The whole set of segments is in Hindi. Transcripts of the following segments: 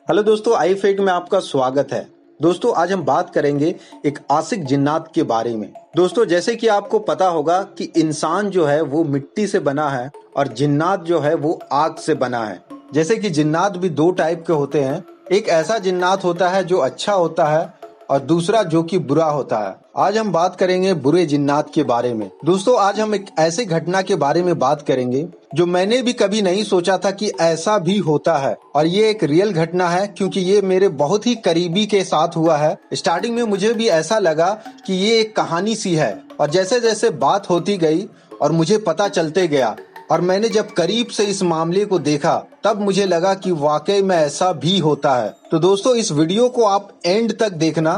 हेलो दोस्तों, आई फेक में आपका स्वागत है। दोस्तों आज हम बात करेंगे एक आशिक जिन्नात के बारे में। दोस्तों जैसे कि आपको पता होगा कि इंसान जो है वो मिट्टी से बना है और जिन्नात जो है वो आग से बना है। जैसे कि जिन्नात भी दो टाइप के होते हैं, एक ऐसा जिन्नात होता है जो अच्छा होता है और दूसरा जो कि बुरा होता है। आज हम बात करेंगे बुरे जिन्नात के बारे में। दोस्तों आज हम एक ऐसे घटना के बारे में बात करेंगे जो मैंने भी कभी नहीं सोचा था कि ऐसा भी होता है, और ये एक रियल घटना है क्योंकि ये मेरे बहुत ही करीबी के साथ हुआ है। स्टार्टिंग में मुझे भी ऐसा लगा कि ये एक कहानी सी है, और जैसे जैसे बात होती गई और मुझे पता चलते गया और मैंने जब करीब से इस मामले को देखा तब मुझे लगा कि वाकई में ऐसा भी होता है। तो दोस्तों इस वीडियो को आप एंड तक देखना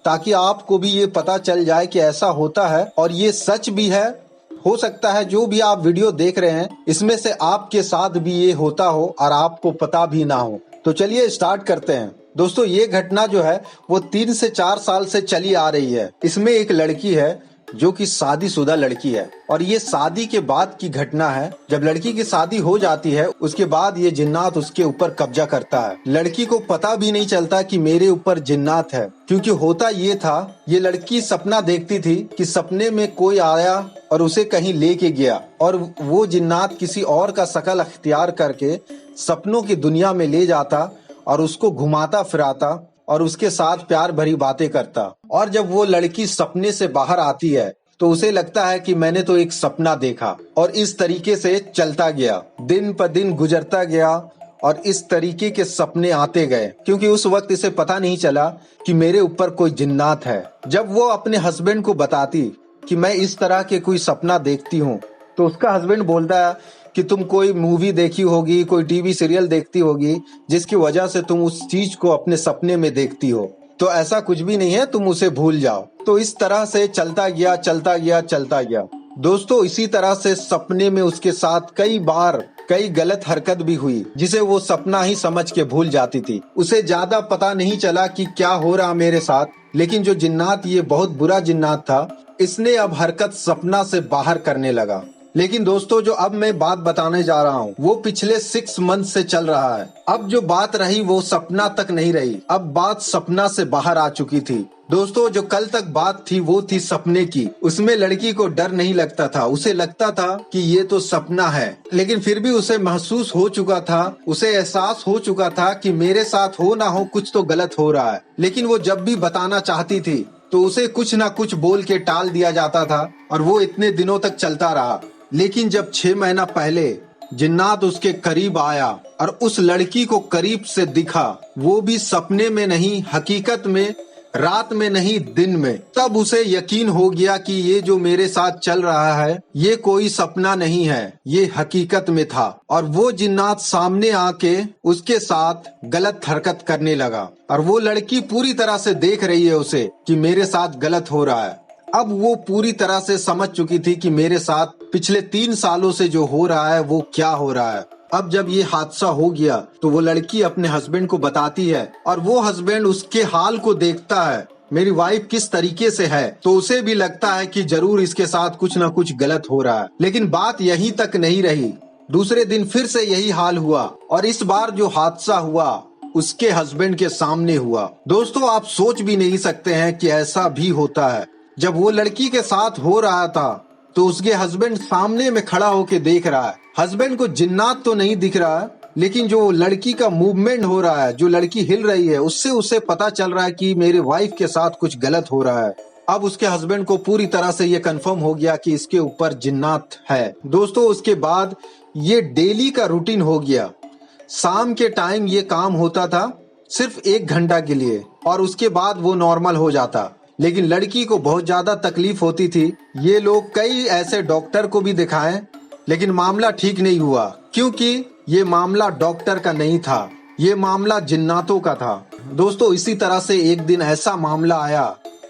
ताकि आपको भी ये पता चल जाए कि ऐसा होता है और ये सच भी है। हो सकता है जो भी आप वीडियो देख रहे हैं इसमें से आपके साथ भी ये होता हो और आपको पता भी ना हो। तो चलिए स्टार्ट करते हैं। दोस्तों ये घटना जो है वो 3 से 4 साल से चली आ रही है। इसमें एक लड़की है जो कि शादीशुदा लड़की है, और ये शादी के बाद की घटना है। जब लड़की की शादी हो जाती है उसके बाद ये जिन्नात उसके ऊपर कब्जा करता है। लड़की को पता भी नहीं चलता कि मेरे ऊपर जिन्नात है, क्योंकि होता ये था, ये लड़की सपना देखती थी कि सपने में कोई आया और उसे कहीं लेके गया, और वो जिन्नात किसी और का शकल अख्तियार करके सपनों की दुनिया में ले जाता और उसको घुमाता फिराता और उसके साथ प्यार भरी बातें करता। और जब वो लड़की सपने से बाहर आती है तो उसे लगता है कि मैंने तो एक सपना देखा, और इस तरीके से चलता गया, दिन पर दिन गुजरता गया और इस तरीके के सपने आते गए, क्योंकि उस वक्त इसे पता नहीं चला कि मेरे ऊपर कोई जिन्नात है। जब वो अपने हस्बैंड को बताती कि मैं इस तरह के कोई सपना देखती हूँ तो उसका हस्बैंड बोलता है कि तुम कोई मूवी देखी होगी, कोई टीवी सीरियल देखती होगी जिसकी वजह से तुम उस चीज को अपने सपने में देखती हो। तो ऐसा कुछ भी नहीं है, तुम उसे भूल जाओ। तो इस तरह से चलता गया चलता गया चलता गया। दोस्तों इसी तरह से सपने में उसके साथ कई बार कई गलत हरकत भी हुई जिसे वो सपना ही समझ के भूल जाती थी। उसे ज्यादा पता नहीं चला कि क्या हो रहा मेरे साथ, लेकिन जो जिन्नात, ये बहुत बुरा जिन्नात था, इसने अब हरकत सपना से बाहर करने लगा। लेकिन दोस्तों जो अब मैं बात बताने जा रहा हूँ वो पिछले 6 मंथ से चल रहा है। अब जो बात रही वो सपना तक नहीं रही, अब बात सपना से बाहर आ चुकी थी। दोस्तों जो कल तक बात थी वो थी सपने की। उसमें लड़की को डर नहीं लगता था, उसे लगता था कि ये तो सपना है, लेकिन फिर भी उसे महसूस हो चुका था, उसे एहसास हो चुका था कि मेरे साथ हो ना हो कुछ तो गलत हो रहा है। लेकिन वो जब भी बताना चाहती थी तो उसे कुछ ना कुछ बोल के टाल दिया जाता था, और वो इतने दिनों तक चलता रहा। लेकिन जब 6 महीना पहले जिन्नात उसके करीब आया और उस लड़की को करीब से दिखा, वो भी सपने में नहीं, हकीकत में, रात में नहीं, दिन में, तब उसे यकीन हो गया कि ये जो मेरे साथ चल रहा है ये कोई सपना नहीं है, ये हकीकत में था। और वो जिन्नात सामने आके उसके साथ गलत हरकत करने लगा, और वो लड़की पूरी तरह से देख रही है उसे कि मेरे साथ गलत हो रहा है। अब वो पूरी तरह से समझ चुकी थी कि मेरे साथ पिछले 3 सालों से जो हो रहा है वो क्या हो रहा है। अब जब ये हादसा हो गया तो वो लड़की अपने हस्बैंड को बताती है, और वो हस्बैंड उसके हाल को देखता है, मेरी वाइफ किस तरीके से है, तो उसे भी लगता है कि जरूर इसके साथ कुछ ना कुछ गलत हो रहा है। लेकिन बात यहीं तक नहीं रही, दूसरे दिन फिर से यही हाल हुआ, और इस बार जो हादसा हुआ उसके हस्बैंड के सामने हुआ। दोस्तों आप सोच भी नहीं सकते हैं कि ऐसा भी होता है। जब वो लड़की के साथ हो रहा था तो उसके हस्बैंड सामने में खड़ा होके देख रहा है। हस्बैंड को जिन्नात तो नहीं दिख रहा है, लेकिन जो लड़की का मूवमेंट हो रहा है, जो लड़की हिल रही है, उससे उसे पता चल रहा है कि मेरे वाइफ के साथ कुछ गलत हो रहा है। अब उसके हस्बैंड को पूरी तरह से ये कंफर्म हो गया कि इसके ऊपर जिन्नात है। दोस्तों उसके बाद ये डेली का रूटीन हो गया। शाम के टाइम ये काम होता था सिर्फ 1 घंटा के लिए, और उसके बाद वो नॉर्मल हो जाता। लेकिन लड़की को बहुत ज्यादा तकलीफ होती थी। ये लोग कई ऐसे डॉक्टर को भी दिखाएं, लेकिन मामला ठीक नहीं हुआ, क्योंकि ये मामला डॉक्टर का नहीं था, ये मामला जिन्नातों का था। दोस्तों इसी तरह से एक दिन ऐसा मामला आया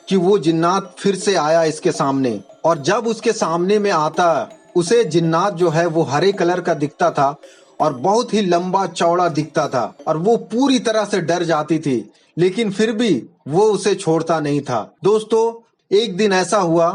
कि वो जिन्नात फिर से आया इसके सामने, और जब उसके सामने में आता उसे जिन्नात जो है वो हरे कलर का दिखता था और बहुत ही लंबा चौड़ा दिखता था, और वो पूरी तरह से डर जाती थी, लेकिन फिर भी वो उसे छोड़ता नहीं था। दोस्तों एक दिन ऐसा हुआ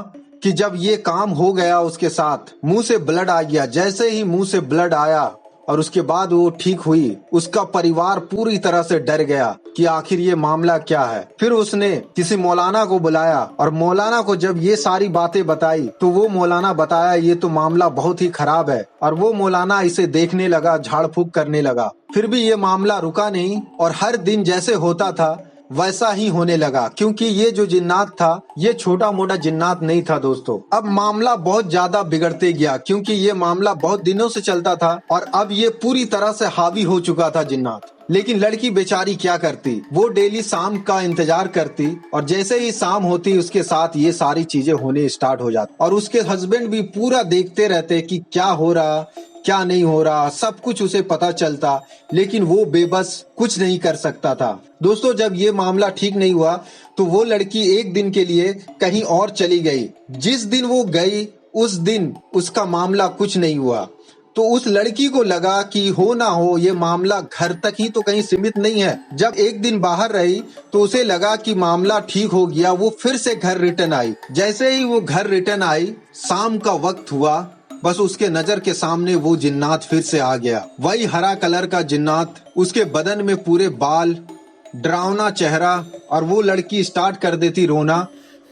कि जब ये काम हो गया उसके साथ, मुंह से ब्लड आ गया। जैसे ही मुंह से ब्लड आया और उसके बाद वो ठीक हुई, उसका परिवार पूरी तरह से डर गया कि आखिर ये मामला क्या है। फिर उसने किसी मौलाना को बुलाया और मौलाना को जब ये सारी बातें बताई तो वो मौलाना बताया ये तो मामला बहुत ही खराब है, और वो मौलाना इसे देखने लगा, झाड़ फूक करने लगा। फिर भी ये मामला रुका नहीं और हर दिन जैसे होता था वैसा ही होने लगा, क्योंकि ये जो जिन्नात था ये छोटा मोटा जिन्नात नहीं था दोस्तों। अब मामला बहुत ज्यादा बिगड़ते गया, क्योंकि ये मामला बहुत दिनों से चलता था और अब ये पूरी तरह से हावी हो चुका था जिन्नात। लेकिन लड़की बेचारी क्या करती, वो डेली शाम का इंतजार करती और जैसे ही शाम होती उसके साथ ये सारी चीजें होने स्टार्ट हो जाती, और उसके हस्बैंड भी पूरा देखते रहते कि क्या हो रहा क्या नहीं हो रहा, सब कुछ उसे पता चलता, लेकिन वो बेबस कुछ नहीं कर सकता था। दोस्तों जब ये मामला ठीक नहीं हुआ तो वो लड़की एक दिन के लिए कहीं और चली गई। जिस दिन वो गई उस दिन उसका मामला कुछ नहीं हुआ, तो उस लड़की को लगा कि हो ना हो ये मामला घर तक ही तो कहीं सीमित नहीं है। जब एक दिन बाहर रही तो उसे लगा कि मामला ठीक हो गया, वो फिर से घर रिटर्न आई। जैसे ही वो घर रिटर्न आई, शाम का वक्त हुआ, बस उसके नजर के सामने वो जिन्नात फिर से आ गया। वही हरा कलर का जिन्नात, उसके बदन में पूरे बाल, डरावना चेहरा, और वो लड़की स्टार्ट कर देती रोना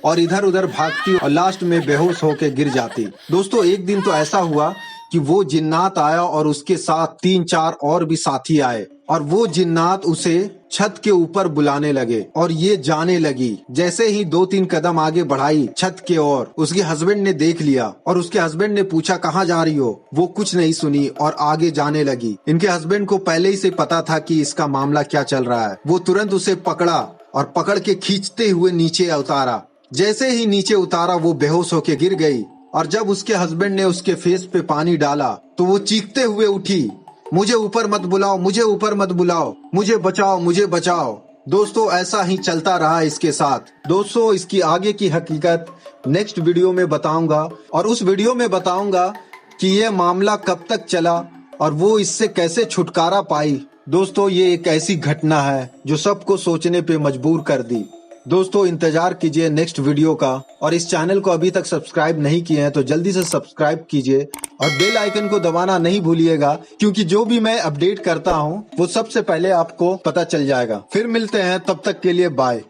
और इधर उधर भागती और लास्ट में बेहोश होकर गिर जाती। दोस्तों एक दिन तो ऐसा हुआ कि वो जिन्नात आया और उसके साथ 3-4 और भी साथी आए और वो जिन्नात उसे छत के ऊपर बुलाने लगे और ये जाने लगी। जैसे ही 2-3 कदम आगे बढ़ाई छत के ओर, उसके हस्बैंड ने देख लिया और उसके हस्बैंड ने पूछा कहाँ जा रही हो। वो कुछ नहीं सुनी और आगे जाने लगी। इनके हस्बैंड को पहले ही से पता था कि इसका मामला क्या चल रहा है। वो तुरंत उसे पकड़ा और पकड़ के खींचते हुए नीचे उतारा। जैसे ही नीचे उतारा वो बेहोश होके गिर गई, और जब उसके हस्बैंड ने उसके फेस पे पानी डाला तो वो चीखते हुए उठी, मुझे ऊपर मत बुलाओ, मुझे ऊपर मत बुलाओ, मुझे बचाओ, मुझे बचाओ। दोस्तों ऐसा ही चलता रहा इसके साथ। दोस्तों इसकी आगे की हकीकत नेक्स्ट वीडियो में बताऊंगा, और उस वीडियो में बताऊंगा कि ये मामला कब तक चला और वो इससे कैसे छुटकारा पाई। दोस्तों ये एक ऐसी घटना है जो सबको सोचने पे मजबूर कर दी। दोस्तों इंतजार कीजिए नेक्स्ट वीडियो का, और इस चैनल को अभी तक सब्सक्राइब नहीं किए हैं तो जल्दी से सब्सक्राइब कीजिए और बेल आइकन को दबाना नहीं भूलिएगा, क्योंकि जो भी मैं अपडेट करता हूं वो सबसे पहले आपको पता चल जाएगा। फिर मिलते हैं, तब तक के लिए बाय।